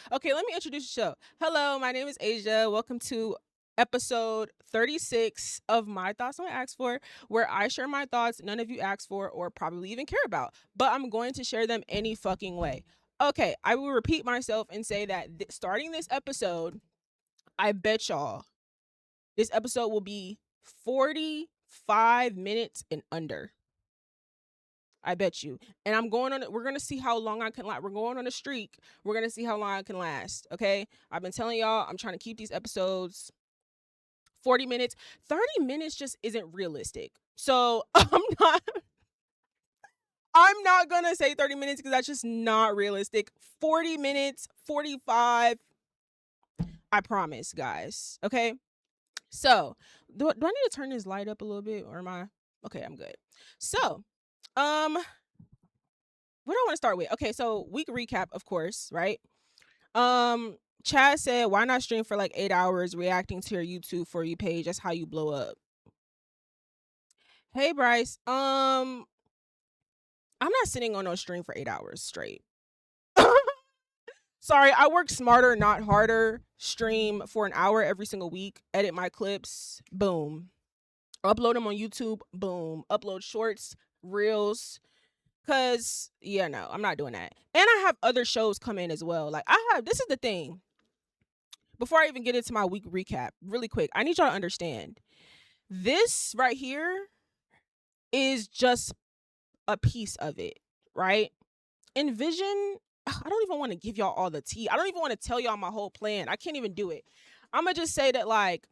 Okay, let me introduce the show. Hello, my name is Asia. Welcome to episode 36 of My Thoughts on Asked For, where I share my thoughts none of you asked for or probably even care about, but I'm going to share them any fucking way. Okay, I will repeat myself and say that starting this episode, I bet y'all this episode will be 45 minutes and under. I bet you. And we're going to see how long I can last. We're going on a streak. We're going to see how long I can last. Okay. I've been telling y'all, I'm trying to keep these episodes 40 minutes. 30 minutes just isn't realistic. So I'm not going to say 30 minutes because that's just not realistic. 40 minutes, 45. I promise, guys. Okay. So do I need to turn this light up a little bit or am I? Okay, I'm good. So, um, what do I want to start with? Okay, so week recap, of course, right? Chad said, why not stream for like 8 hours reacting to your YouTube For You page? That's how you blow up. Hey Bryce. I'm not sitting on no stream for 8 hours straight. Sorry, I work smarter, not harder. Stream for an hour every single week, edit my clips, boom. Upload them on YouTube, boom. Upload shorts, reels, cause yeah, no, I'm not doing that. And I have other shows come in as well. Like this is the thing. Before I even get into my week recap, really quick, I need y'all to understand. This right here is just a piece of it, right? Envision, I don't even want to give y'all all the tea. I don't even want to tell y'all my whole plan. I can't even do it. I'm gonna just say that like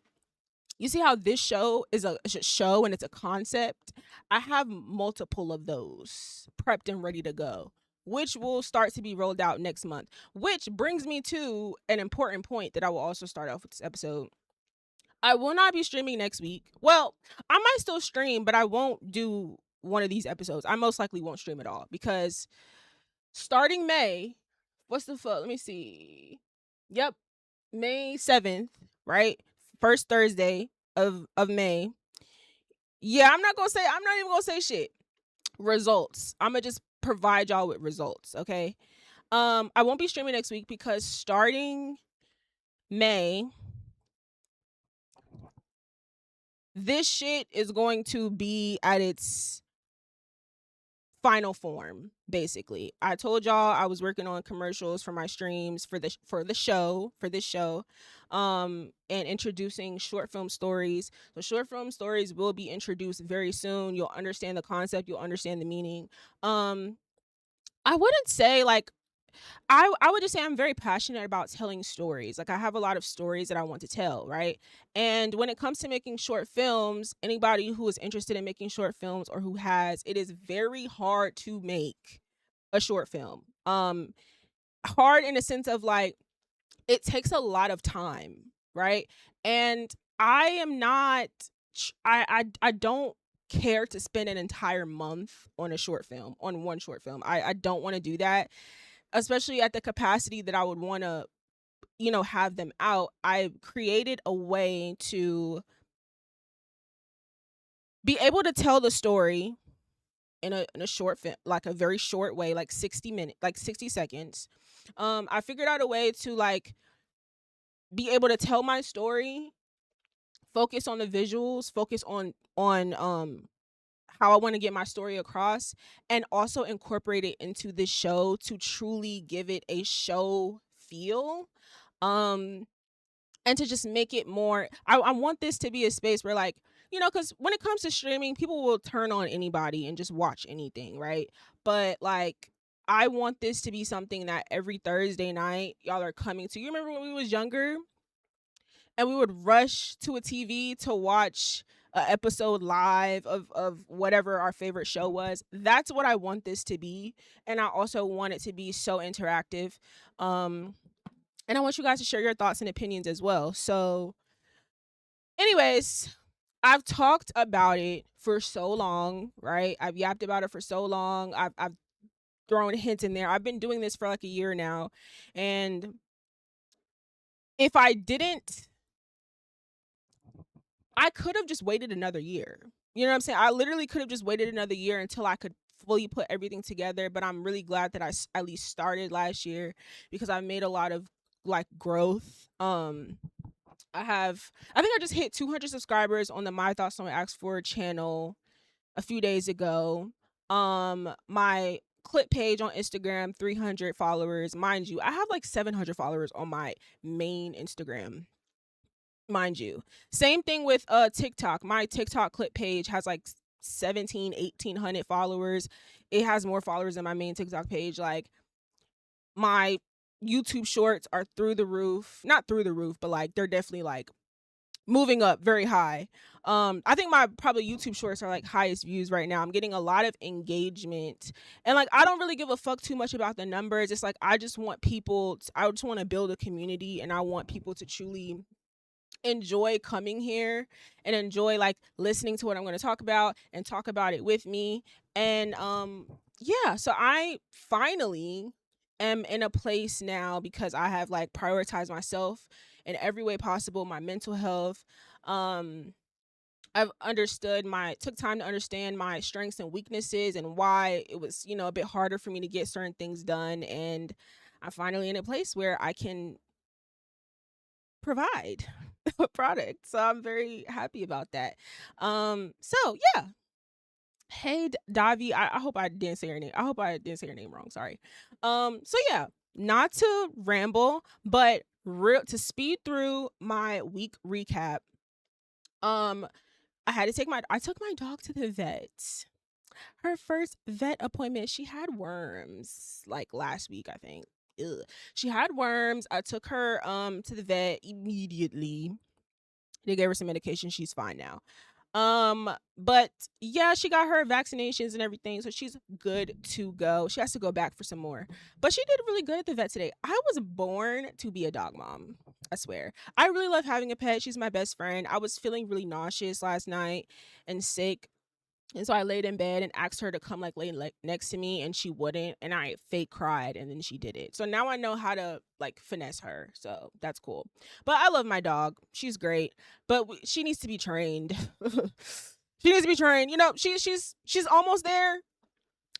you see how this show is a show and it's a concept? I have multiple of those prepped and ready to go, which will start to be rolled out next month. Which brings me to an important point that I will also start off with this episode. I will not be streaming next week. Well, I might still stream, but I won't do one of these episodes. I most likely won't stream at all because starting May, what's the fuck? Let me see. Yep, May 7th, right? First Thursday of May. Yeah, I'm not even gonna say shit. Results. I'm gonna just provide y'all with results, okay? I won't be streaming next week because starting May, this shit is going to be at its final form. Basically, I told y'all I was working on commercials for my streams for this show, and introducing short film stories. So short film stories will be introduced very soon. You'll understand the concept, you'll understand the meaning. I wouldn't say like I would just say I'm very passionate about telling stories. Like I have a lot of stories that I want to tell, right? And when it comes to making short films, anybody who is interested in making short films or who has, it is very hard to make a short film. Hard in the sense of like it takes a lot of time, right? And I am not I don't care to spend an entire month on a short film, on one short film. I don't want to do that, especially at the capacity that I would want to, have them out. I created a way to be able to tell the story in a short film, like a very short way, like 60 minutes, like 60 seconds. I figured out a way to like be able to tell my story, focus on the visuals, focus on how I want to get my story across, and also incorporate it into the show to truly give it a show feel. Um and to just make it more, I want this to be a space where like, because when it comes to streaming, people will turn on anybody and just watch anything, right? But like I want this to be something that every Thursday night y'all are coming to. You remember when we was younger and we would rush to a TV to watch a episode live of whatever our favorite show was? That's what I want this to be. And I also want it to be so interactive. And I want you guys to share your thoughts and opinions as well. So, anyways, I've talked about it for so long, right? I've yapped about it for so long. I've thrown hints in there. I've been doing this for like a year now. And if I didn't, I could have just waited another year. You know what I'm saying? I literally could have just waited another year until I could fully put everything together. But I'm really glad that at least started last year because I made a lot of like growth. I think I just hit 200 subscribers on the My Thoughts No One Asked For channel a few days ago. My clip page on Instagram, 300 followers. Mind you, I have like 700 followers on my main Instagram. Mind you. Same thing with TikTok. My TikTok clip page has like 1800 followers. It has more followers than my main TikTok page. Like my YouTube shorts are through the roof. Not through the roof, but like they're definitely like moving up very high. I think my probably YouTube shorts are like highest views right now. I'm getting a lot of engagement. And like I don't really give a fuck too much about the numbers. It's like I just want I just want to build a community, and I want people to truly enjoy coming here and enjoy like listening to what I'm going to talk about and talk about it with me. And yeah, so I finally am in a place now, because I have like prioritized myself in every way possible, my mental health. um I've understood my took time to understand my strengths and weaknesses, and why it was, a bit harder for me to get certain things done. And I'm finally in a place where I can provide a product. So I'm very happy about that. So yeah. Hey Davi, I hope I didn't say your name. I hope I didn't say your name wrong. Sorry. So yeah, not to ramble, but real to speed through my week recap. Um, I took my dog to the vet. Her first vet appointment, she had worms like last week, I think. Ugh. She had worms. I took her to the vet immediately. They gave her some medication. She's fine now. But yeah, she got her vaccinations and everything, so she's good to go. She has to go back for some more. But she did really good at the vet today. I was born to be a dog mom. I swear. I really love having a pet. She's my best friend. I was feeling really nauseous last night and sick. And so I laid in bed and asked her to come like lay like next to me, and she wouldn't. And I fake cried, and then she did it. So now I know how to like finesse her. So that's cool. But I love my dog. She's great. But she needs to be trained. She needs to be trained. She's almost there.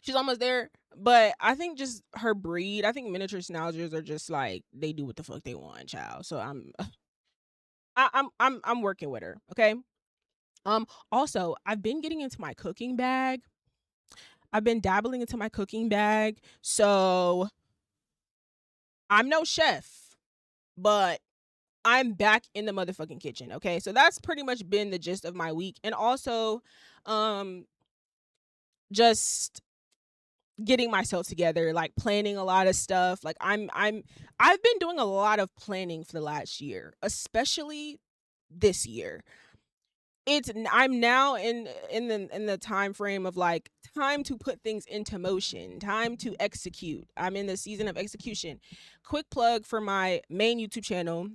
She's almost there. But I think just her breed. I think miniature schnauzers are just like they do what the fuck they want, child. So I'm working with her. Okay. Also, I've been getting into my cooking bag. I've been dabbling into my cooking bag. So I'm no chef, but I'm back in the motherfucking kitchen. Okay. So that's pretty much been the gist of my week. And also, um, just getting myself together, like planning a lot of stuff. Like I've been doing a lot of planning for the last year, especially this year. I'm now in the time frame of like time to put things into motion, time to execute. I'm in the season of execution. Quick plug for my main YouTube channel.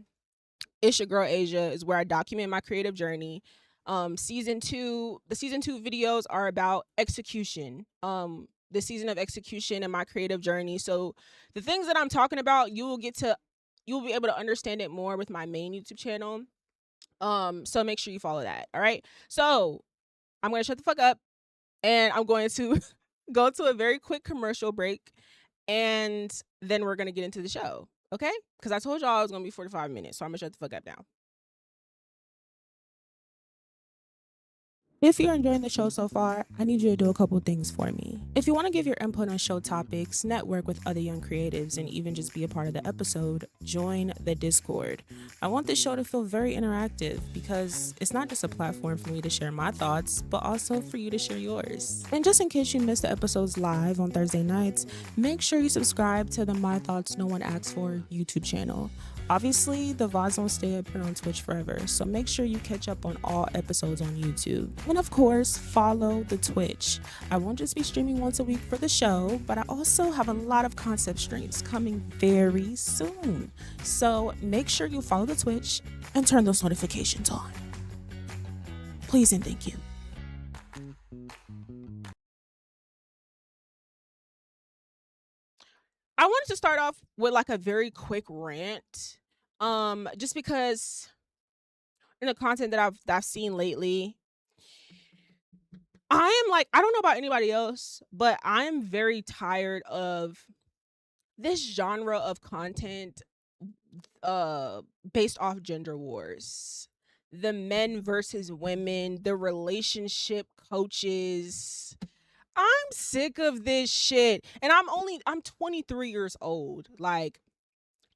It's your girl Asia, is where I document my creative journey. The season 2 videos are about execution. The season of execution and my creative journey. So the things that I'm talking about, you'll be able to understand it more with my main YouTube channel. So make sure you follow that. All right. So I'm gonna shut the fuck up, and I'm going to go to a very quick commercial break, and then we're gonna get into the show. Okay? Because I told y'all it was gonna be 45 minutes, so I'm gonna shut the fuck up now. If you're enjoying the show so far, I need you to do a couple things for me. If you want to give your input on show topics, network with other young creatives, and even just be a part of the episode, join the Discord. I want this show to feel very interactive, because it's not just a platform for me to share my thoughts, but also for you to share yours. And just in case you missed the episodes live on Thursday nights, make sure you subscribe to the My Thoughts No One Asks For YouTube channel. Obviously, the VODs don't stay up here on Twitch forever, so make sure you catch up on all episodes on YouTube. And of course, follow the Twitch. I won't just be streaming once a week for the show, but I also have a lot of concept streams coming very soon. So make sure you follow the Twitch and turn those notifications on. Please and thank you. I wanted to start off with like a very quick rant. Just because in the content that I've seen lately, I am like, I don't know about anybody else, but I'm very tired of this genre of content based off gender wars. The men versus women, the relationship coaches. I'm sick of this shit. And I'm 23 years old. Like,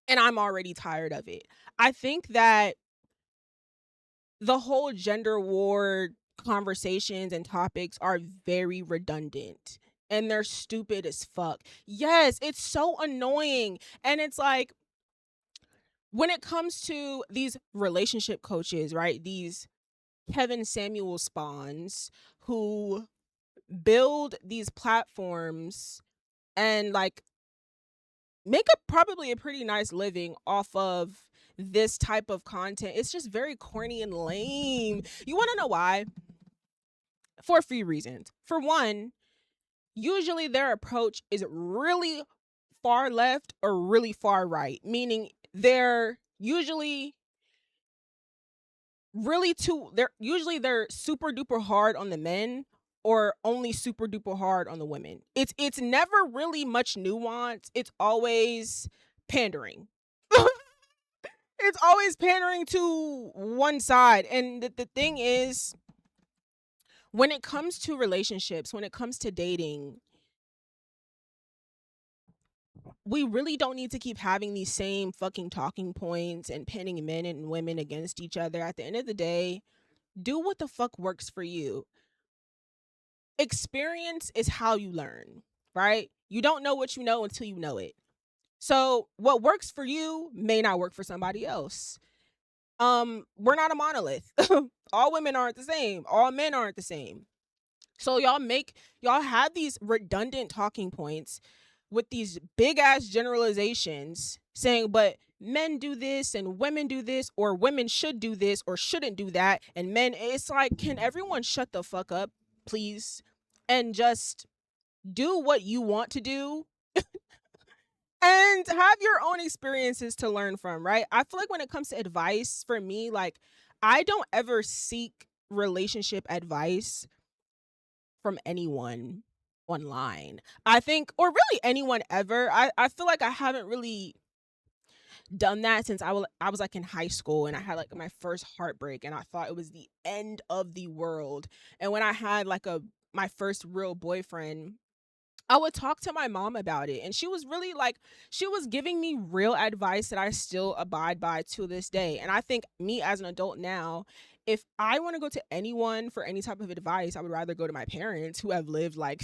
and I'm already tired of it. I think that the whole gender war conversations and topics are very redundant and they're stupid as fuck. Yes, it's so annoying. And it's like, when it comes to these relationship coaches, right? These Kevin Samuel spawns who build these platforms and like make a probably a pretty nice living off of this type of content. It's just very corny and lame. You want to know why? For a few reasons. For one, usually their approach is really far left or really far right, meaning they're usually they're super duper hard on the men or only super duper hard on the women. It's never really much nuance. It's always pandering. It's always pandering to one side. And the thing is, when it comes to relationships, when it comes to dating, we really don't need to keep having these same fucking talking points and pinning men and women against each other. At the end of the day, do what the fuck works for you. Experience is how you learn, right? You don't know what you know until you know it. So what works for you may not work for somebody else. We're not a monolith. All women aren't the same. All men aren't the same. So y'all have these redundant talking points with these big ass generalizations saying, but men do this and women do this, or women should do this or shouldn't do that. And men, it's like, can everyone shut the fuck up, please? And just do what you want to do and have your own experiences to learn from, right? I feel like when it comes to advice, for me, like, I don't ever seek relationship advice from anyone online. I think, or really anyone ever. I feel like I haven't really done that since I was like in high school and I had like my first heartbreak and I thought it was the end of the world. And when I had like my first real boyfriend, I would talk to my mom about it, and she was really like, she was giving me real advice that I still abide by to this day. And I think me as an adult now, if I want to go to anyone for any type of advice, I would rather go to my parents who have lived like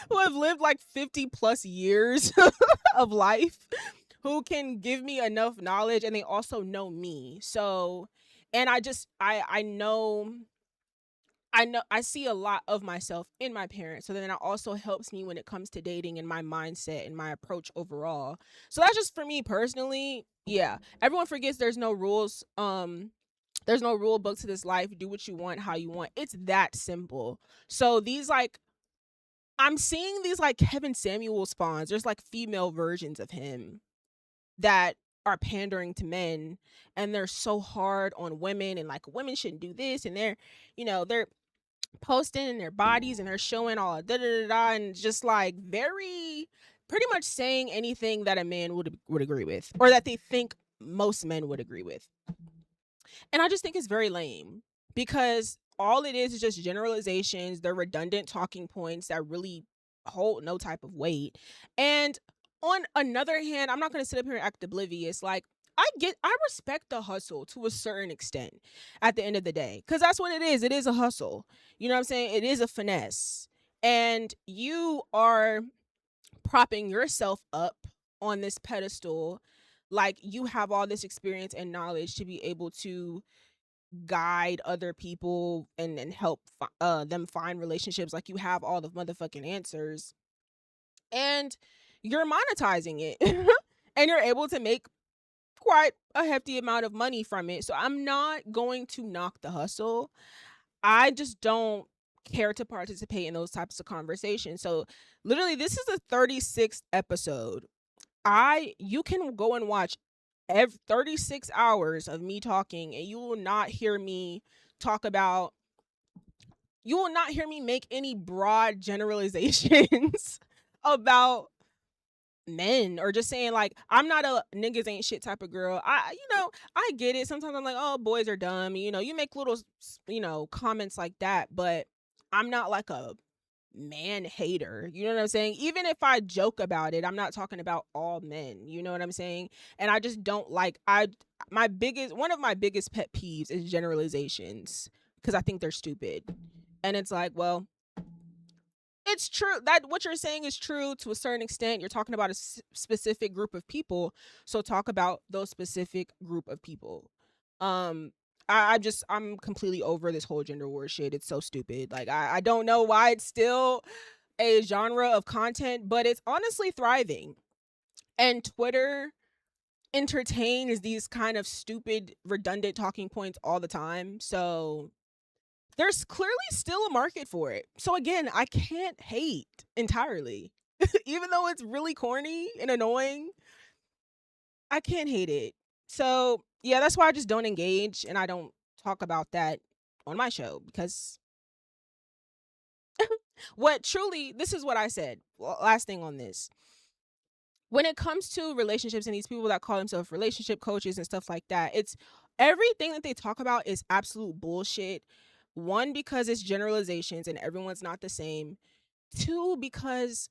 who have lived like 50 plus years of life, who can give me enough knowledge and they also know me. So, and I know I see a lot of myself in my parents. So then that also helps me when it comes to dating and my mindset and my approach overall. So that's just for me personally. Yeah. Everyone forgets there's no rules. There's no rule book to this life. Do what you want, how you want. It's that simple. So these like I'm seeing these like Kevin Samuel spawns. There's like female versions of him that are pandering to men and they're so hard on women and like women shouldn't do this and they're posting in their bodies and they're showing all da da da da and just like very pretty much saying anything that a man would agree with or that they think most men would agree with. And I just think it's very lame because all it is just generalizations, they're redundant talking points that really hold no type of weight. And on another hand, I'm not going to sit up here and act oblivious. Like, I respect the hustle to a certain extent at the end of the day because that's what it is. It is a hustle. You know what I'm saying? It is a finesse. And you are propping yourself up on this pedestal like you have all this experience and knowledge to be able to guide other people and help them find relationships, like you have all the motherfucking answers and you're monetizing it and you're able to make quite a hefty amount of money from it. So I'm not going to knock the hustle. I just don't care to participate in those types of conversations. So literally this is the 36th episode. You can go and watch 36 hours of me talking and you will not hear me talk about you will not hear me make any broad generalizations about men, or just saying like I'm not a niggas ain't shit type of girl. I get it. Sometimes I'm like, oh, boys are dumb. You make little comments like that, but I'm not like a man hater. You know what I'm saying? Even if I joke about it, I'm not talking about all men. You know what I'm saying? And I just don't like my biggest one of my biggest pet peeves is generalizations, because I think they're stupid. And it's like, well, it's true that what you're saying is true to a certain extent. You're talking about a specific group of people, so talk about those specific group of people. Um, I'm completely over this whole gender war shit. It's so stupid. Like I don't know why it's still a genre of content, but it's honestly thriving. And Twitter entertains these kind of stupid, redundant talking points all the time. So there's clearly still a market for it. So again, I can't hate entirely. Even though it's really corny and annoying, I can't hate it. So yeah, that's why I just don't engage and I don't talk about that on my show, because what truly, this is what I said. Last thing on this. When it comes to relationships and these people that call themselves relationship coaches and stuff like that, it's everything that they talk about is absolute bullshit. One, because it's generalizations and everyone's not the same. Two, because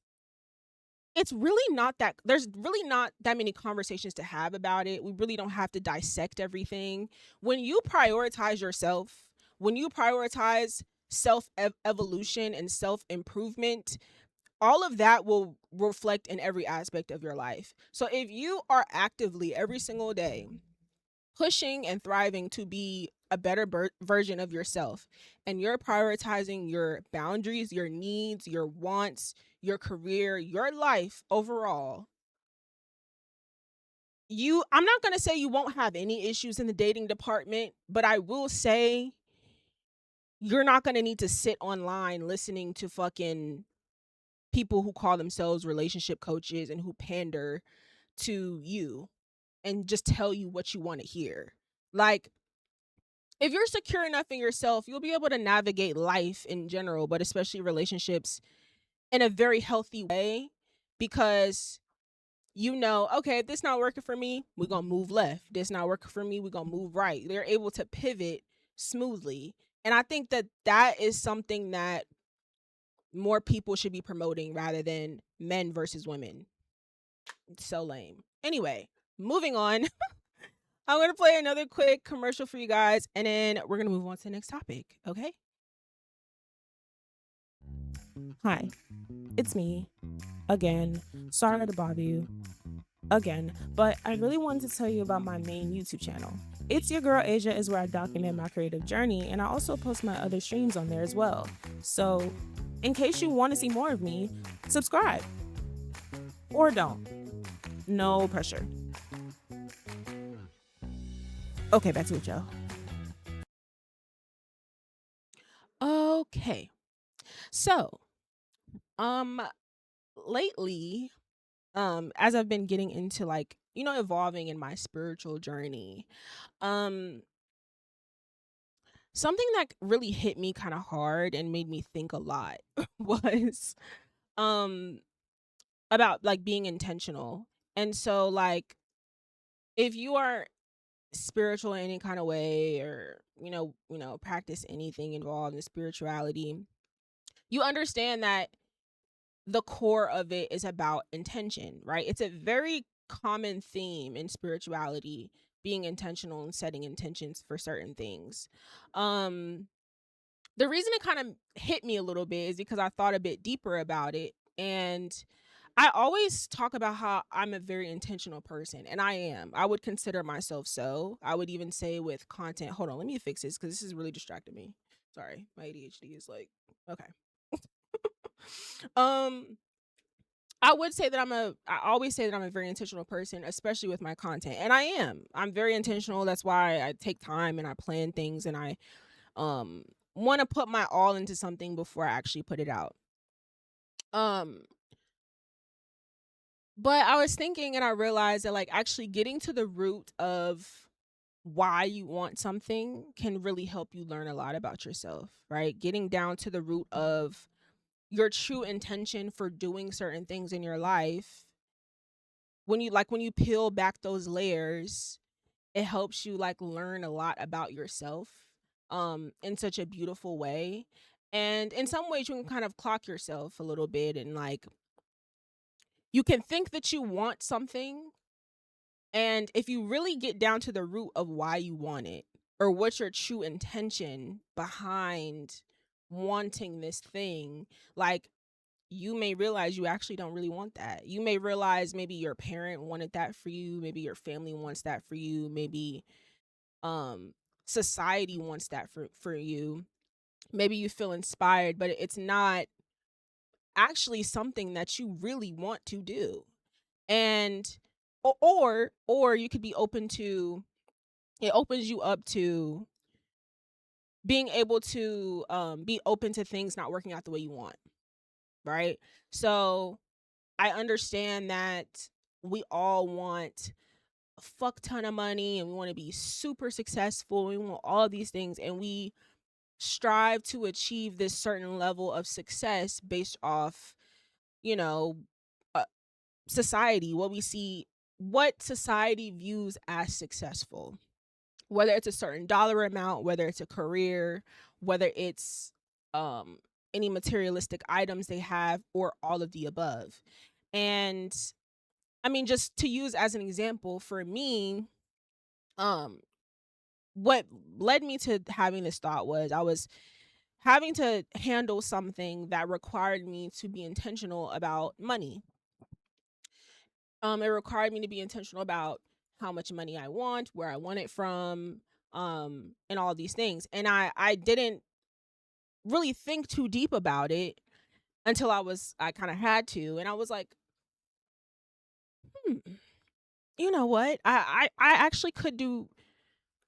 it's really not that there's really not that many conversations to have about it. We really don't have to dissect everything. When you prioritize yourself, when you prioritize self evolution and self improvement, all of that will reflect in every aspect of your life. So if you are actively every single day pushing and thriving to be a better version of yourself, and you're prioritizing your boundaries, your needs, your wants, your career, your life overall, I'm not going to say you won't have any issues in the dating department, but I will say you're not going to need to sit online listening to fucking people who call themselves relationship coaches and who pander to you and just tell you what you want to hear. Like, if you're secure enough in yourself, you'll be able to navigate life in general, but especially relationships, in a very healthy way, because okay, if this not working for me, we're gonna move left. This not working for me, we're gonna move right. They're able to pivot smoothly. And I think that that is something that more people should be promoting rather than men versus women. It's so lame. Anyway, moving on. I'm going to play another quick commercial for you guys, and then we're going to move on to the next topic, okay? Hi, it's me again. Sorry to bother you again, but I really wanted to tell you about my main YouTube channel. It's Your Girl Asia is where I document my creative journey, and I also post my other streams on there as well. So, in case you want to see more of me, subscribe. Or don't. No pressure. Okay, back to it, Joe. Okay. So, um, lately, as I've been getting into like, evolving in my spiritual journey, um, something that really hit me kind of hard and made me think a lot was um about like being intentional. And so like if you are spiritual in any kind of way, or practice anything involved in spirituality, you understand that the core of it is about intention, right? It's a very common theme in spirituality, being intentional and setting intentions for certain things. Um the reason it kind of hit me a little bit is because I thought a bit deeper about it, and I always talk about how I'm a very intentional person, and I am. I would consider myself so. I would even say with content. Hold on, let me fix this because this is really distracting me. Sorry, my ADHD is like okay. um I would say that I always say that I'm a very intentional person, especially with my content. And I am. I'm very intentional. That's why I take time and I plan things, and I um want to put my all into something before I actually put it out. Um but I was thinking and I realized that like actually getting to the root of why you want something can really help you learn a lot about yourself, right? Getting down to the root of your true intention for doing certain things in your life when you peel back those layers, it helps you like learn a lot about yourself in such a beautiful way. And in some ways you can kind of clock yourself a little bit, and like you can think that you want something, and if you really get down to the root of why you want it, or what's your true intention behind wanting this thing, like you may realize you actually don't really want that. You may realize maybe your parent wanted that for you, maybe your family wants that for you, maybe um society wants that for you. Maybe you feel inspired, but it's not actually something that you really want to do. And or you could be open to, it opens you up to being able to be open to things not working out the way you want, right? So I understand that we all want a fuck ton of money, and we want to be super successful, we want all these things, and we strive to achieve this certain level of success based off, you know, uh, society, what we see, what society views as successful, whether it's a certain dollar amount, whether it's a career, whether it's um any materialistic items they have, or all of the above. And I mean, just to use as an example, for me, um what led me to having this thought was I was having to handle something that required me to be intentional about money. It required me to be intentional about how much money I want, where I want it from, and all these things. And I didn't really think too deep about it until I kind of had to, and I was like, hmm, you know what? I actually could do,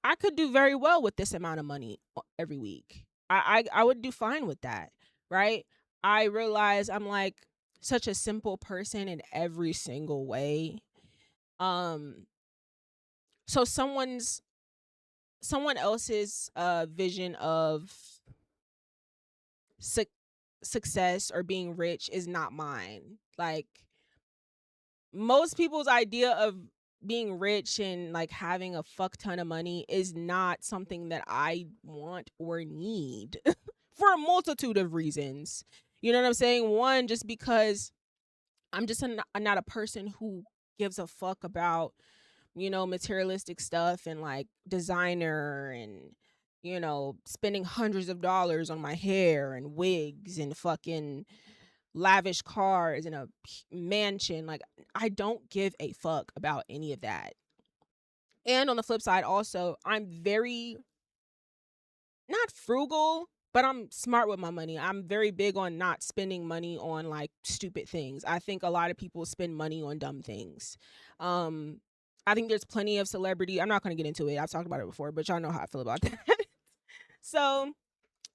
I could do very well with this amount of money every week. I would do fine with that, right? I realize I'm like such a simple person in every single way. Um, so someone else's vision of su- success or being rich is not mine. Like most people's idea of being rich and like having a fuck ton of money is not something that I want or need for a multitude of reasons. You know what I'm saying? One, just because I'm just not a person who gives a fuck about, materialistic stuff and like designer and, spending hundreds of dollars on my hair and wigs and fucking lavish cars and a mansion. Like, I don't give a fuck about any of that. And on the flip side, also, I'm very not frugal, but I'm smart with my money. I'm very big on not spending money on like stupid things. I think a lot of people spend money on dumb things. Um, I think there's plenty of celebrity. I'm not going to get into it. I've talked about it before, but y'all know how I feel about that. So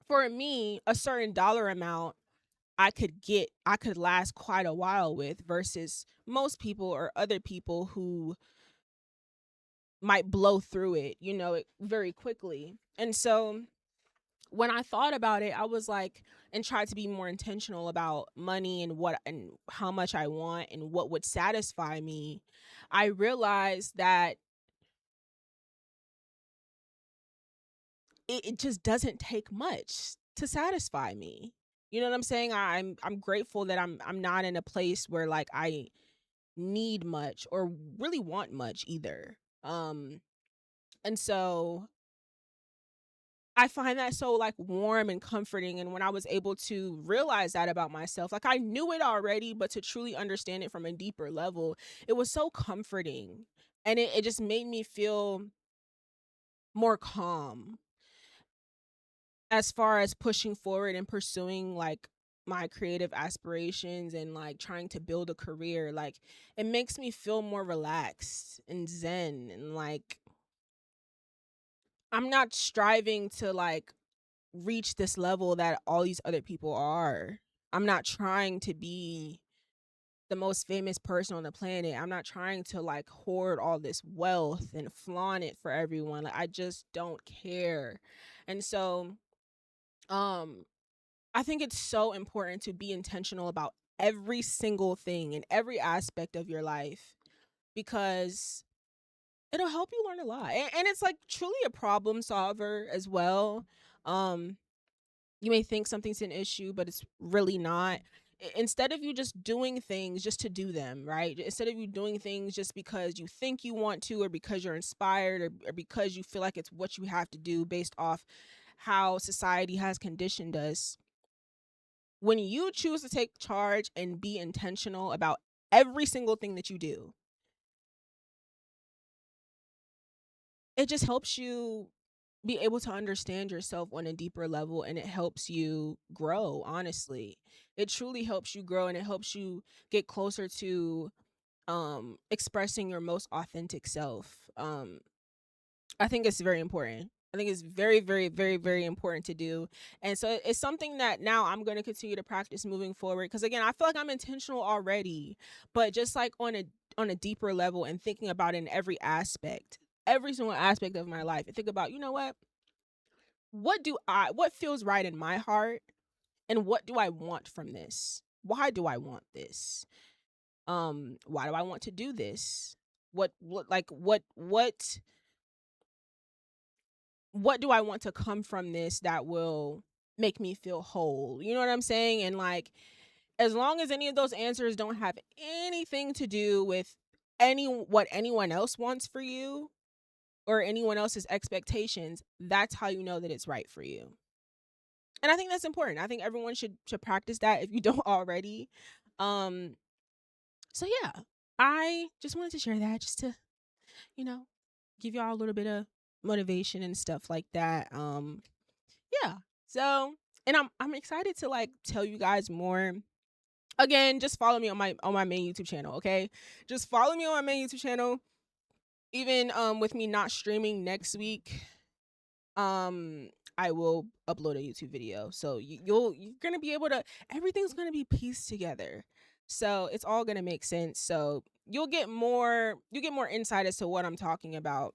for me, a certain dollar amount I could last quite a while with, versus most people or other people who might blow through it, very quickly. And so when I thought about it, I was like, and tried to be more intentional about money and what and how much I want and what would satisfy me. I realized that it just doesn't take much to satisfy me. You know what I'm saying? I'm grateful that I'm not in a place where like I need much or really want much either. And so I find that so like warm and comforting. And when I was able to realize that about myself, like I knew it already, but to truly understand it from a deeper level, it was so comforting. And it just made me feel more calm as far as pushing forward and pursuing like my creative aspirations and like trying to build a career. Like it makes me feel more relaxed and zen, and like I'm not striving to like reach this level that all these other people are. I'm not trying to be the most famous person on the planet. I'm not trying to like hoard all this wealth and flaunt it for everyone. Like I just don't care. And so um I think it's so important to be intentional about every single thing in every aspect of your life. because it'll help you learn a lot. And it's like truly a problem solver as well. Um, you may think something's an issue, but it's really not. Instead of you just doing things just to do them, right? Instead of you doing things just because you think you want to, or because you're inspired, or because you feel like it's what you have to do based off how society has conditioned us. When you choose to take charge and be intentional about every single thing that you do, it just helps you be able to understand yourself on a deeper level, and it helps you grow. Honestly, it truly helps you grow, and it helps you get closer to expressing your most authentic self. I think it's very important. I think it's very, very, very, very important to do. And so it's something that now I'm going to continue to practice moving forward, because again, I feel like I'm intentional already, but just like on a deeper level, and thinking about it in every aspect, every single aspect of my life, and think about, you know what feels right in my heart, and what do I want from this? Why do I want this? Why do I want to do this? What do I want to come from this that will make me feel whole? You know what I'm saying? And like, as long as any of those answers don't have anything to do with what anyone else wants for you, or anyone else's expectations, that's how you know that it's right for you. And I think that's important. I think everyone should practice that if you don't already. Um so yeah, I just wanted to share that, just to, you know, give y'all a little bit of motivation and stuff like that. Yeah. So, and I'm excited to like tell you guys more. Again, just follow me on my main YouTube channel, okay? Just follow me on my main YouTube channel. Even with me not streaming next week, um I will upload a YouTube video. So you're going to be able to, everything's going to be pieced together. So it's all going to make sense. So you get more insight as to what I'm talking about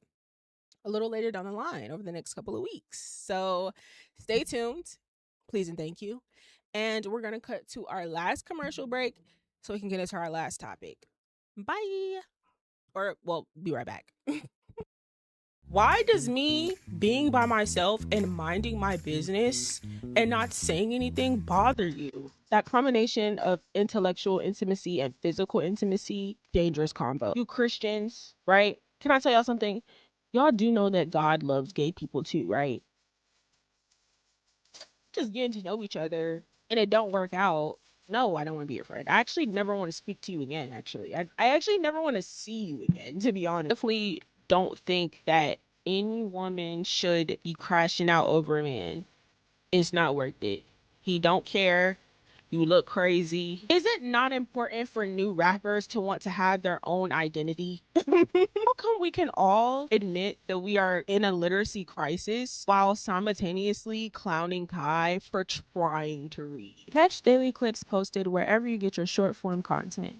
a little later down the line over the next couple of weeks. So stay tuned, please and thank you. And we're going to cut to our last commercial break so we can get into our last topic. Bye. Or, well, be right back. Why does me being by myself and minding my business and not saying anything bother you? That combination of intellectual intimacy and physical intimacy, dangerous combo. You Christians, right? Can I tell y'all something? Y'all do know that God loves gay people too, right? Just getting to know each other and it don't work out. No, I don't want to be your friend. I actually never want to speak to you again, actually. I actually never want to see you again, to be honest. Definitely don't think that any woman should be crashing out over a man. It's not worth it. He don't care. You look crazy. Is it not important for new rappers to want to have their own identity? How come we can all admit that we are in a literacy crisis while simultaneously clowning Kai for trying to read? Catch daily clips posted wherever you get your short form content.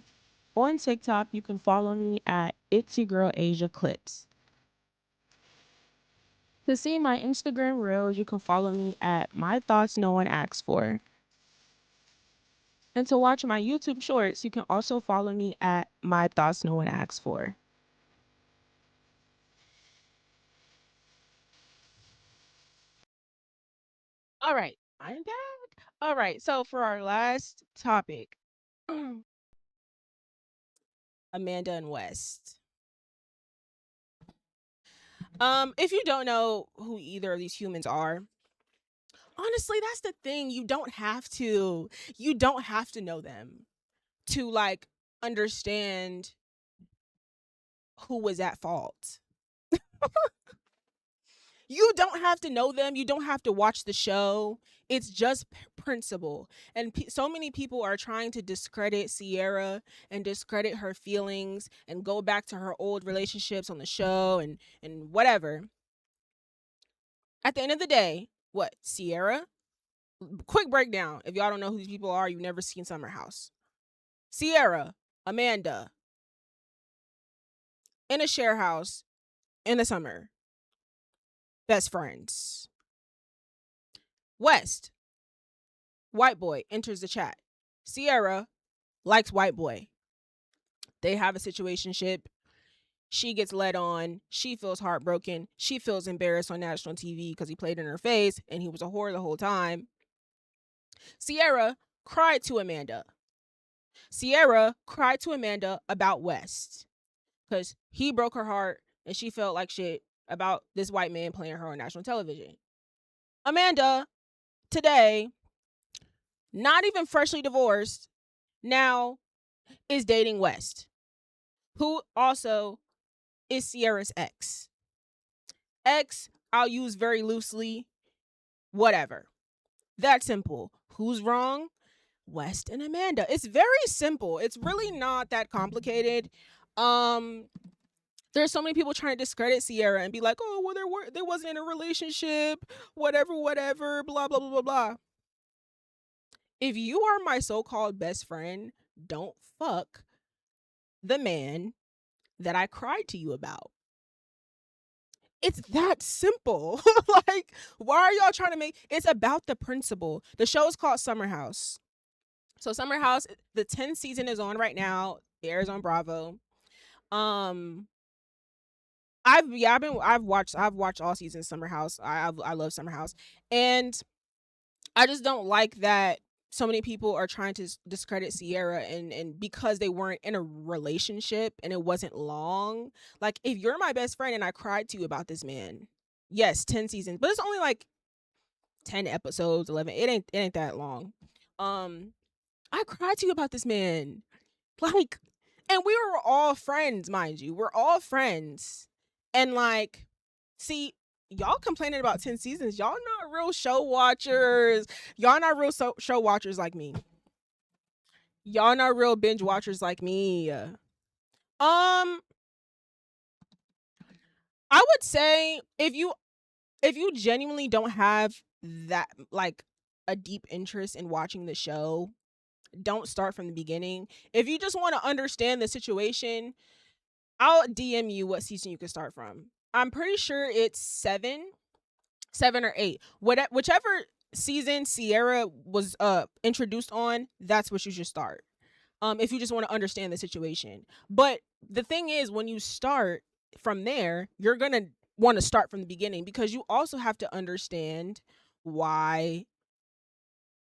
On TikTok, you can follow me at It's Your Girl Asia Clips. To see my Instagram reels, you can follow me at My Thoughts No One Asks For. And to watch my YouTube shorts, you can also follow me at My Thoughts No One Asks For. All right, I'm back. All right, so for our last topic, Amanda and West. If you don't know who either of these humans are, honestly, that's the thing. You don't have to. You don't have to know them to like understand who was at fault. You don't have to know them. You don't have to watch the show. It's just principle. And so many people are trying to discredit Ciara and discredit her feelings and go back to her old relationships on the show and whatever. At the end of the day, what? Ciara? Quick breakdown. If y'all don't know who these people are, you've never seen Summer House. Ciara, Amanda, in a share house in the summer. Best friends. West, white boy, enters the chat. Ciara likes white boy. They have a situationship. She gets led on. She feels heartbroken. She feels embarrassed on national TV because he played in her face and he was a whore the whole time. Ciara cried to Amanda. Ciara cried to Amanda about West because he broke her heart and she felt like shit about this white man playing her on national television. Amanda, today, not even freshly divorced, now is dating West, who also is Ciara's ex. Ex, I'll use very loosely, whatever. That's simple. Who's wrong? West and Amanda. It's very simple. It's really not that complicated. Um there's so many people trying to discredit Ciara and be like, "Oh, well, they wasn't in a relationship, whatever, blah blah blah blah blah." If you are my so-called best friend, don't fuck the man that I cried to you about. It's that simple. Like, why are y'all trying to make it's about the principle? The show is called Summer House. So Summer House, the 10th season is on right now. It airs on Bravo. Um I've watched all seasons of Summer House. I love Summer House. And I just don't like that so many people are trying to discredit Ciara and because they weren't in a relationship and it wasn't long. Like, if you're my best friend and I cried to you about this man, yes, 10 seasons, but it's only like 10 episodes, 11. It ain't that long. I cried to you about this man. Like, and we were all friends, mind you. We're all friends. And like, see, y'all complaining about 10 seasons. Y'all not real show watchers. Y'all not real show watchers like me. Y'all not real binge watchers like me. I would say if you genuinely don't have that, like, a deep interest in watching the show, don't start from the beginning. If you just want to understand the situation, I'll DM you what season you can start from. I'm pretty sure it's 7 or 8. Whichever season Ciara was introduced on, that's what you should start. If you just want to understand the situation. But the thing is, when you start from there, you're gonna want to start from the beginning because you also have to understand why.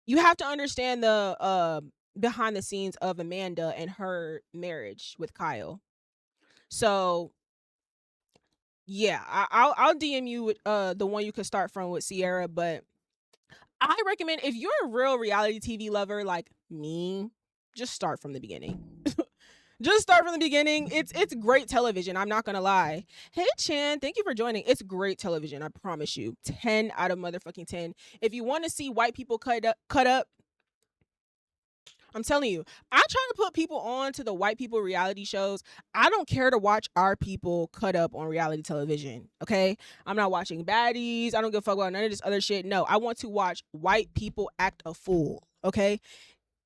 You have to understand the behind the scenes of Amanda and her marriage with Kyle. So yeah, I'll DM you with the one you could start from with Ciara, but I recommend if you're a real reality TV lover like me, just start from the beginning. Just start from the beginning. It's great television. I'm not gonna lie. Hey Chan, thank you for joining. It's great television. I promise you. 10 out of motherfucking 10. If you want to see white people cut up, I'm telling you, I try to put people on to the white people reality shows. I don't care to watch our people cut up on reality television. Okay. I'm not watching baddies. I don't give a fuck about none of this other shit. No, I want to watch white people act a fool. Okay.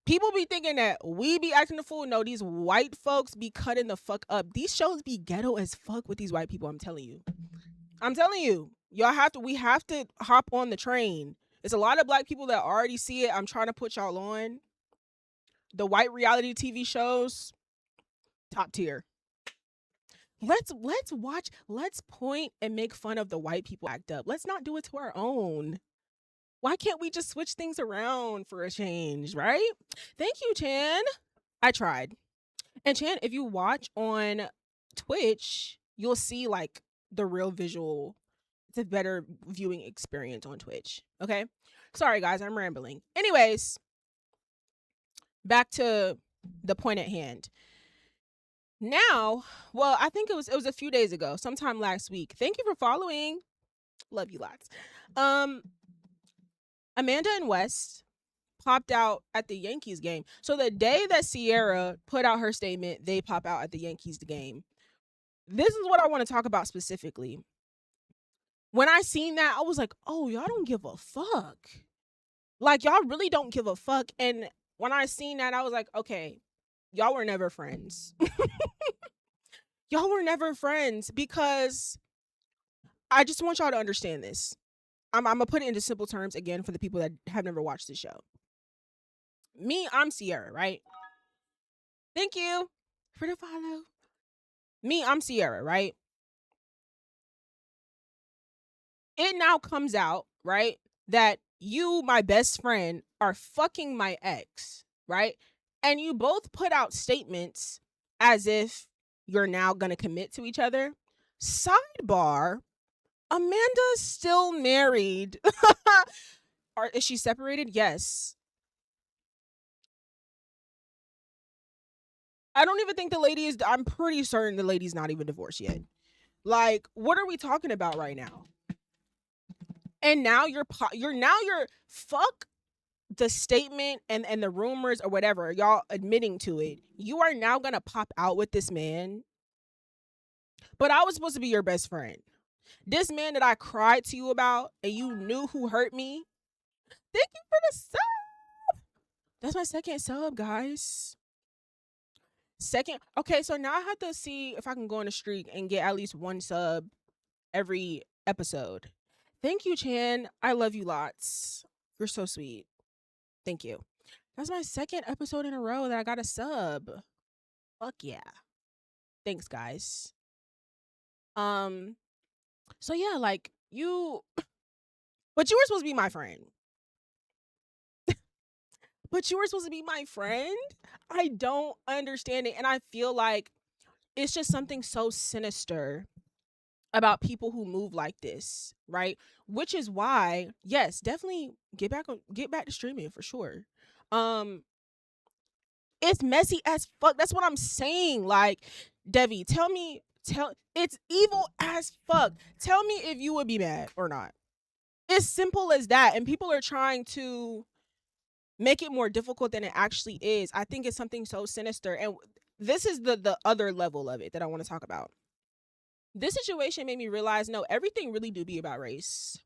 People be thinking that we be acting a fool. No, these white folks be cutting the fuck up. These shows be ghetto as fuck with these white people. I'm telling you. We have to hop on the train. It's a lot of black people that already see it. I'm trying to put y'all on. The white reality TV shows, top tier. Let's watch, let's point and make fun of the white people act up. Let's not do it to our own. Why can't we just switch things around for a change, right? Thank you, Chan. I tried. And Chan, if you watch on Twitch, you'll see like the real visual. It's a better viewing experience on Twitch. Okay? Sorry guys, I'm rambling. Anyways, back to the point at hand. Now, well, I think it was a few days ago, sometime last week. Thank you for following. Love you lots. Amanda and West popped out at the Yankees game. So the day that Ciara put out her statement, they pop out at the Yankees game. This is what I want to talk about specifically. When I seen that, I was like, oh, y'all don't give a fuck. Like, y'all really don't give a fuck. And when I seen that, I was like, okay, y'all were never friends. Y'all were never friends because I just want y'all to understand this. I'm gonna put it into simple terms again for the people that have never watched the show. Me, I'm Ciara, right? Thank you for the follow. Me, I'm Ciara, right? It now comes out, right, that you, my best friend, are fucking my ex, right? And you both put out statements as if you're now gonna commit to each other. Sidebar, Amanda's still married. Is she separated? Yes. I don't even think the lady is. I'm pretty certain the lady's not even divorced yet. Like, what are we talking about right now? And now you're fuck the statement and the rumors or whatever, y'all admitting to it. You are now gonna pop out with this man. But I was supposed to be your best friend. This man that I cried to you about and you knew who hurt me. Thank you for the sub. That's my second sub, guys. Second. Okay, so now I have to see if I can go on a streak and get at least one sub every episode. Thank you, Chan. I love you lots. You're so sweet. Thank you. That's my second episode in a row that I got a sub. Fuck yeah. Thanks, guys. So yeah, like you but you were supposed to be my friend. But you were supposed to be my friend? I don't understand it. And I feel like it's just something so sinister about people who move like this, right? Which is why, yes, definitely get back to streaming for sure. Um it's messy as fuck. That's what I'm saying. Like, Devi, tell it's evil as fuck. Tell me if you would be mad or not. It's simple as that. And people are trying to make it more difficult than it actually is. I think it's something so sinister. And this is the other level of it that I want to talk about. This situation made me realize no, everything really do be about race.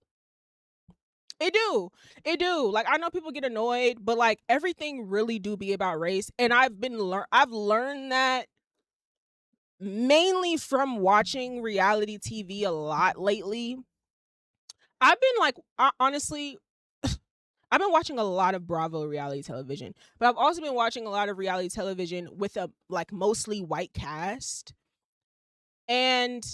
It do. It do. Like, I know people get annoyed, but like everything really do be about race. And I've learned that mainly from watching reality TV a lot lately. I've been like honestly I've been watching a lot of Bravo reality television, but I've also been watching a lot of reality television with a like mostly white cast. And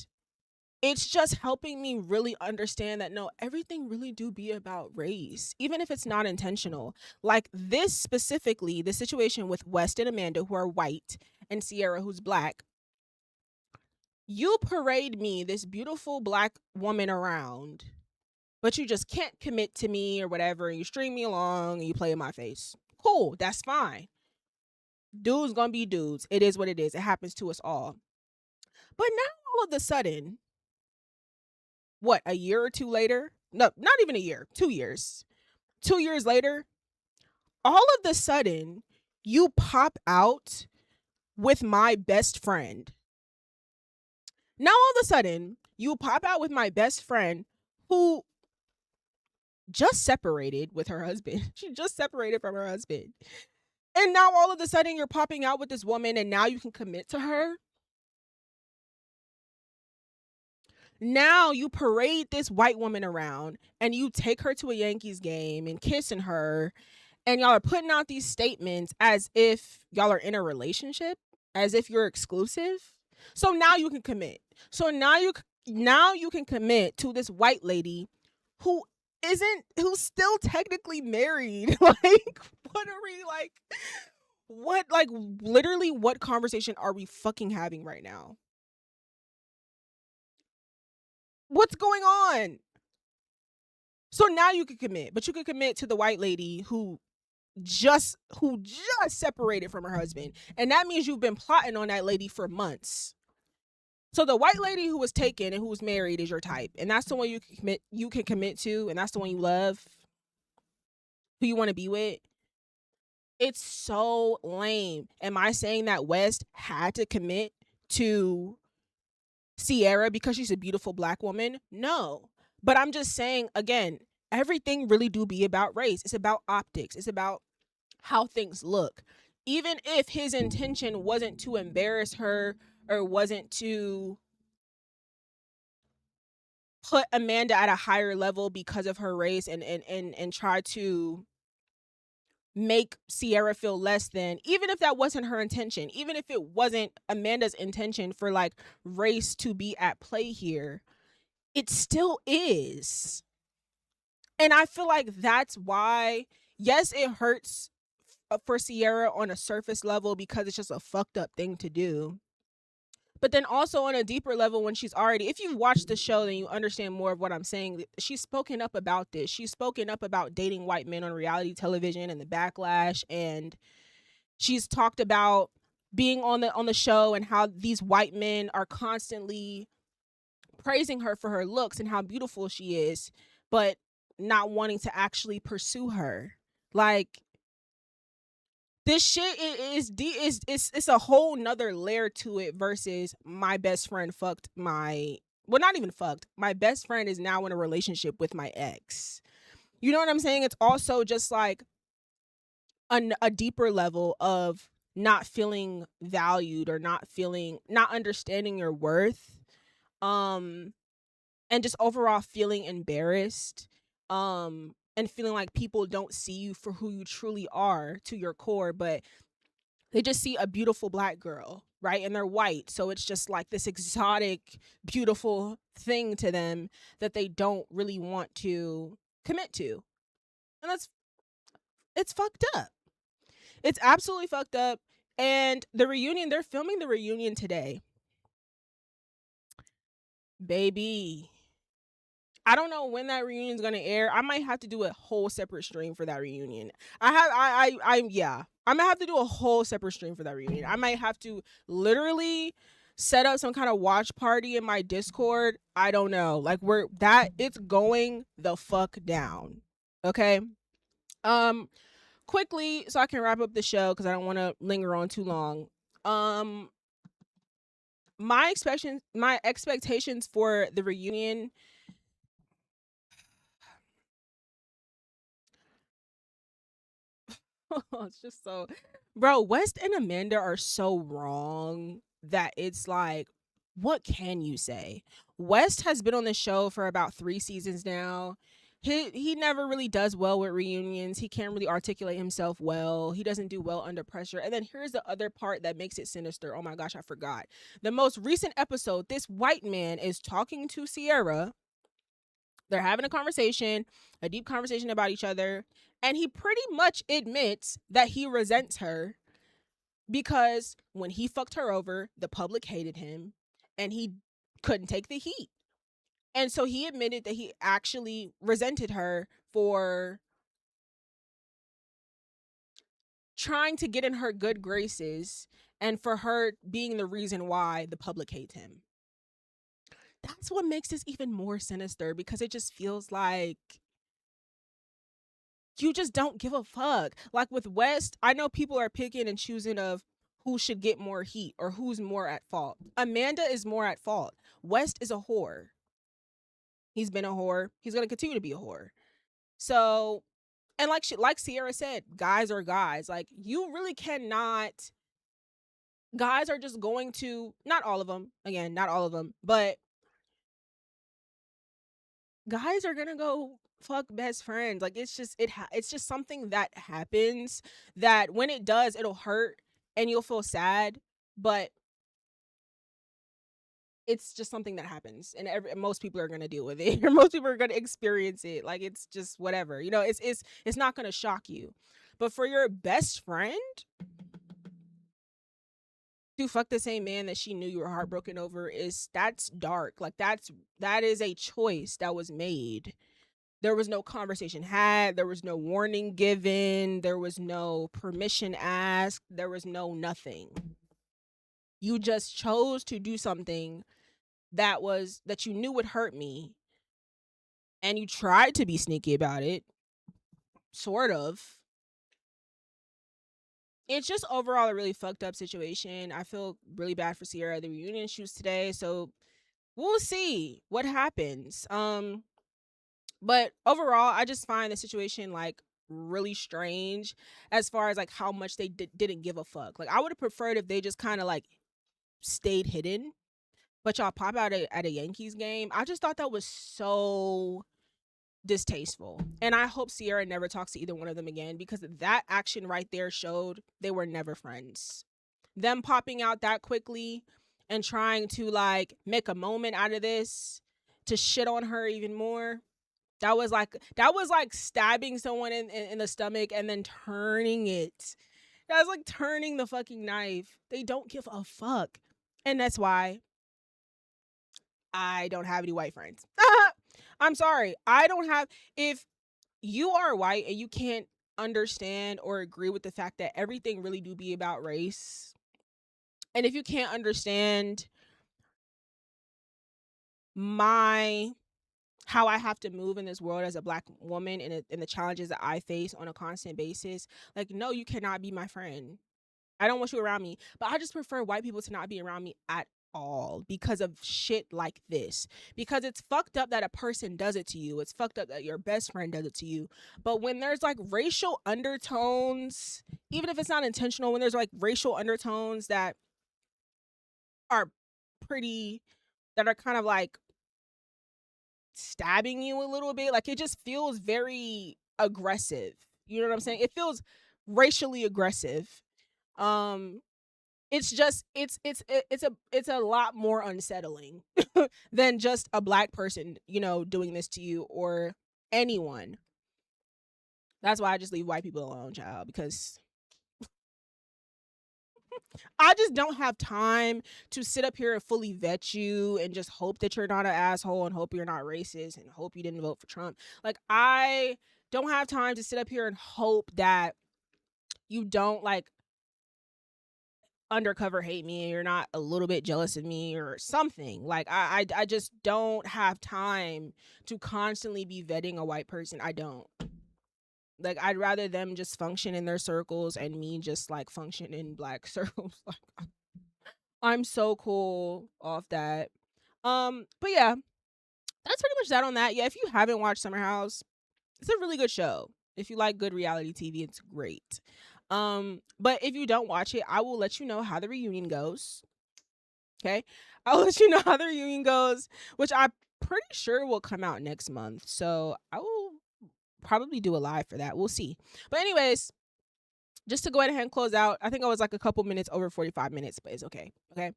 it's just helping me really understand that no, everything really do be about race, even if it's not intentional. Like this specifically, the situation with West and Amanda, who are white, and Ciara, who's black. You parade me, this beautiful black woman, around, but you just can't commit to me or whatever, and you string me along and you play in my face. Cool, that's fine. Dudes gonna be dudes. It is what it is. It happens to us all. But now all of a sudden, what, a year or two later? No, not even a year, 2 years. 2 years later, all of a sudden, you pop out with my best friend. Now all of a sudden, you pop out with my best friend who just separated with her husband. She just separated from her husband. And now all of a sudden you're popping out with this woman and now you can commit to her. Now you parade this white woman around and you take her to a Yankees game and kissing her, and y'all are putting out these statements as if y'all are in a relationship, as if you're exclusive. So now you can commit. So now you can commit to this white lady who's still technically married. Like, what are we like? What, like, literally what conversation are we fucking having right now? What's going on? So now you can commit, but you could commit to the white lady who just separated from her husband. And that means you've been plotting on that lady for months. So the white lady who was taken and who was married is your type. And that's the one you can commit to, and that's the one you love, who you want to be with. It's so lame. Am I saying that West had to commit to Ciara because she's a beautiful black woman? No. But I'm just saying, again, everything really do be about race. It's about optics. It's about how things look. Even if his intention wasn't to embarrass her or wasn't to put Amanda at a higher level because of her race and try to make Ciara feel less than, even if that wasn't her intention, even if it wasn't Amanda's intention for like race to be at play here, it still is. And I feel like that's why, yes, it hurts for Ciara on a surface level because it's just a fucked up thing to do. But then also on a deeper level, when she's already, if you've watched the show, then you understand more of what I'm saying. She's spoken up about this. She's spoken up about dating white men on reality television and the backlash. And she's talked about being on the show and how these white men are constantly praising her for her looks and how beautiful she is, but not wanting to actually pursue her. Like, this shit it's a whole nother layer to it versus my best friend fucked my, well, not even fucked, my best friend is now in a relationship with my ex. You know what I'm saying? It's also just like a deeper level of not feeling valued or not understanding your worth, um and just overall feeling embarrassed, and feeling like people don't see you for who you truly are to your core, but they just see a beautiful black girl, right? And they're white. So it's just like this exotic, beautiful thing to them that they don't really want to commit to. And it's fucked up. It's absolutely fucked up. And the reunion, they're filming the reunion today. Baby, I don't know when that reunion is gonna air. I might have to do a whole separate stream for that reunion. Yeah. I'm gonna have to do a whole separate stream for that reunion. I might have to literally set up some kind of watch party in my Discord. I don't know. Like, it's going the fuck down. Okay. Um, quickly, so I can wrap up the show because I don't want to linger on too long. Um, my expectations for the reunion. It's just so, bro, West and Amanda are so wrong that it's like, what can you say? West has been on the show for about 3 seasons now. He never really does well with reunions. He can't really articulate himself well. He doesn't do well under pressure. And then here's the other part that makes it sinister. Oh my gosh, I forgot. The most recent episode, this white man is talking to Ciara. They're having a conversation, a deep conversation about each other, and he pretty much admits that he resents her because when he fucked her over, the public hated him and he couldn't take the heat. And so he admitted that he actually resented her for trying to get in her good graces and for her being the reason why the public hates him. That's what makes this even more sinister because it just feels like you just don't give a fuck. Like with West, I know people are picking and choosing of who should get more heat or who's more at fault. Amanda is more at fault. West is a whore. He's been a whore. He's gonna continue to be a whore. So, and like Ciara said, guys are guys. Like, you really cannot. Guys are just going to, not all of them. Again, not all of them, but guys are gonna go fuck best friends. Like, it's just something that happens that when it does, it'll hurt and you'll feel sad, but it's just something that happens and most people are gonna deal with it or most people are gonna experience it. Like, it's just whatever, it's not gonna shock you. But for your best friend to fuck the same man that she knew you were heartbroken over, that's dark. Like, that is a choice that was made. There was no conversation had, there was no warning given, there was no permission asked, there was no nothing. You just chose to do something that you knew would hurt me, and you tried to be sneaky about it, sort of. It's just overall a really fucked up situation. I feel really bad for Ciara. The reunion shoots today, so we'll see what happens. But overall, I just find the situation like really strange as far as like how much they didn't give a fuck. Like, I would have preferred if they just kind of like stayed hidden, but y'all pop out at a Yankees game. I just thought that was so distasteful. And I hope Ciara never talks to either one of them again, because that action right there showed they were never friends. Them popping out that quickly and trying to like make a moment out of this to shit on her even more. That was like stabbing someone in the stomach and then turning it. That was like turning the fucking knife. They don't give a fuck. And that's why I don't have any white friends. I'm sorry. I don't have, if you are white and you can't understand or agree with the fact that everything really do be about race, and if you can't understand my how I have to move in this world as a black woman, and the challenges that I face on a constant basis, like, no, you cannot be my friend. I don't want you around me. But I just prefer white people to not be around me at all because of shit like this. Because it's fucked up that a person does it to you. It's fucked up that your best friend does it to you. But when there's like racial undertones, even if it's not intentional, when there's like racial undertones that are pretty, that are kind of like stabbing you a little bit, like, it just feels very aggressive. You know what I'm saying? It feels racially aggressive. Um it's just it's a lot more unsettling than just a black person, doing this to you, or anyone. That's why I just leave white people alone, child, because I just don't have time to sit up here and fully vet you and just hope that you're not an asshole and hope you're not racist and hope you didn't vote for Trump. Like, I don't have time to sit up here and hope that you don't like undercover hate me, and you're not a little bit jealous of me or something. Like, I just don't have time to constantly be vetting a white person. I don't. Like, I'd rather them just function in their circles and me just like function in black circles. Like, I'm so cool off that. But yeah, that's pretty much that on that. Yeah, if you haven't watched Summer House, it's a really good show. If you like good reality TV, it's great. But if you don't watch it, I will let you know how the reunion goes. Okay. I'll let you know how the reunion goes, which I'm pretty sure will come out next month. So I will probably do a live for that. We'll see. But anyways, just to go ahead and close out, I think I was like a couple minutes over 45 minutes, but it's okay. Okay.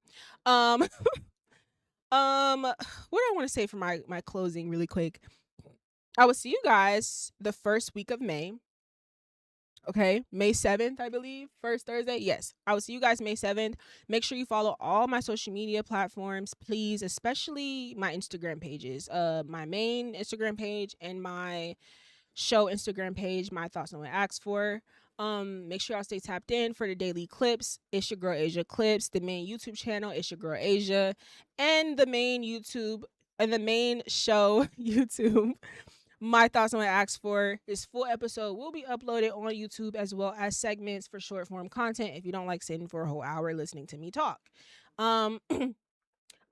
Um what do I want to say for my closing really quick? I will see you guys the first week of May. Okay, May 7th, I believe, first Thursday. Yes, I will see you guys May 7th. Make sure you follow all my social media platforms, please, especially my Instagram pages. My main Instagram page and my show Instagram page, My Thoughts on What I Asked For. Make sure y'all stay tapped in for the daily clips. It's your girl Asia Clips, the main YouTube channel, it's your girl Asia, and the main show YouTube, My Thoughts on What I Asked For. This full episode will be uploaded on YouTube, as well as segments for short form content if you don't like sitting for a whole hour listening to me talk. Um,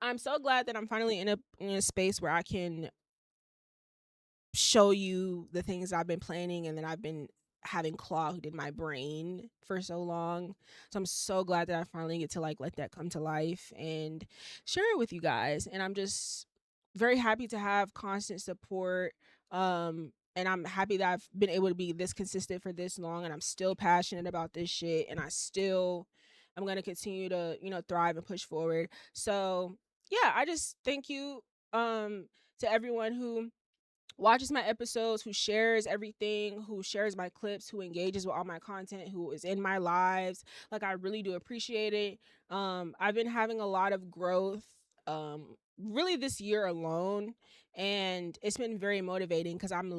I'm so glad that I'm finally in a space where I can show you the things I've been planning and that I've been having clogged in my brain for so long. So I'm so glad that I finally get to like let that come to life and share it with you guys. And I'm just very happy to have constant support. And I'm happy that I've been able to be this consistent for this long, and I'm still passionate about this shit, and I'm going to continue to, thrive and push forward. So, yeah, I just thank you to everyone who watches my episodes, who shares everything, who shares my clips, who engages with all my content, who is in my lives. Like, I really do appreciate it. I've been having a lot of growth really this year alone, and it's been very motivating because I'm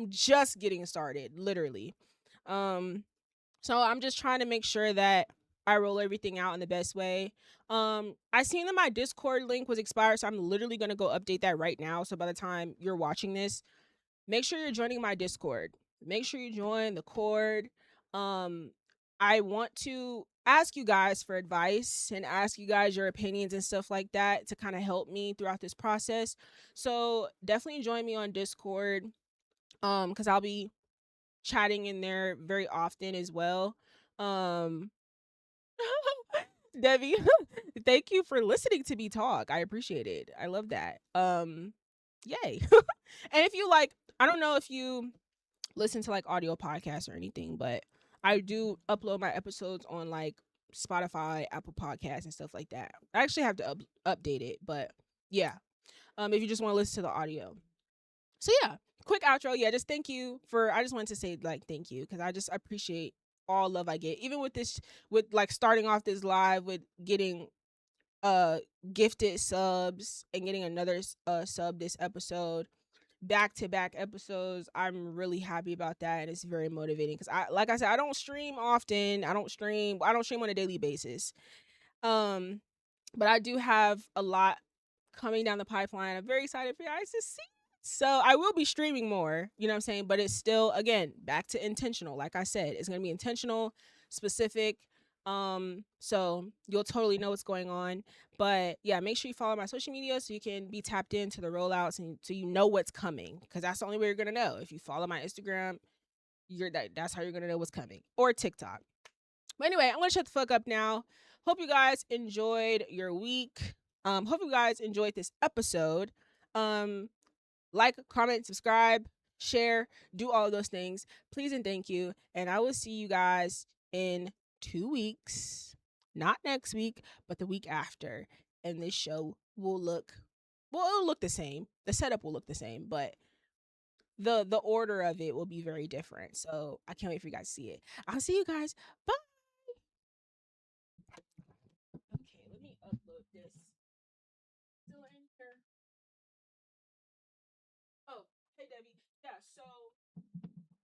just getting started, literally. So I'm just trying to make sure that I roll everything out in the best way. I seen that my Discord link was expired, so I'm literally gonna go update that right now. So by the time you're watching this, make sure you're joining my Discord. Make sure you join the Cord. Um, I want to ask you guys for advice and ask you guys your opinions and stuff like that to kind of help me throughout this process. So definitely join me on Discord. Because I'll be chatting in there very often as well. Um, Debbie, thank you for listening to me talk. I appreciate it. I love that. Yay. And if you like, I don't know if you listen to like audio podcasts or anything, but I do upload my episodes on like Spotify, Apple Podcasts, and stuff like that. I actually have to update it, but yeah. If you just want to listen to the audio. So yeah, quick outro. Yeah, just thank you for. I just wanted to say like thank you because I just appreciate all love I get, even with this, with like starting off this live with getting uh gifted subs and getting another sub this episode, back to back episodes. I'm really happy about that, and it's very motivating because I, like I said, I don't stream often. I don't stream on a daily basis. Um, but I do have a lot coming down the pipeline. I'm very excited for you guys to see. So I will be streaming more, you know what I'm saying? But it's still, again, back to intentional. Like I said, it's gonna be intentional, specific. So you'll totally know what's going on. But yeah, make sure you follow my social media so you can be tapped into the rollouts and so you know what's coming. Because that's the only way you're gonna know. If you follow my Instagram, that's how you're gonna know what's coming. Or TikTok. But anyway, I'm gonna shut the fuck up now. Hope you guys enjoyed your week. Hope you guys enjoyed this episode. Um, like, comment, subscribe, share, do all of those things. Please and thank you. And I will see you guys in 2 weeks. Not next week, but the week after. And this show will look, well, it'll look the same. The setup will look the same, but the order of it will be very different. So I can't wait for you guys to see it. I'll see you guys. Bye. Okay, let me upload this. Still in here.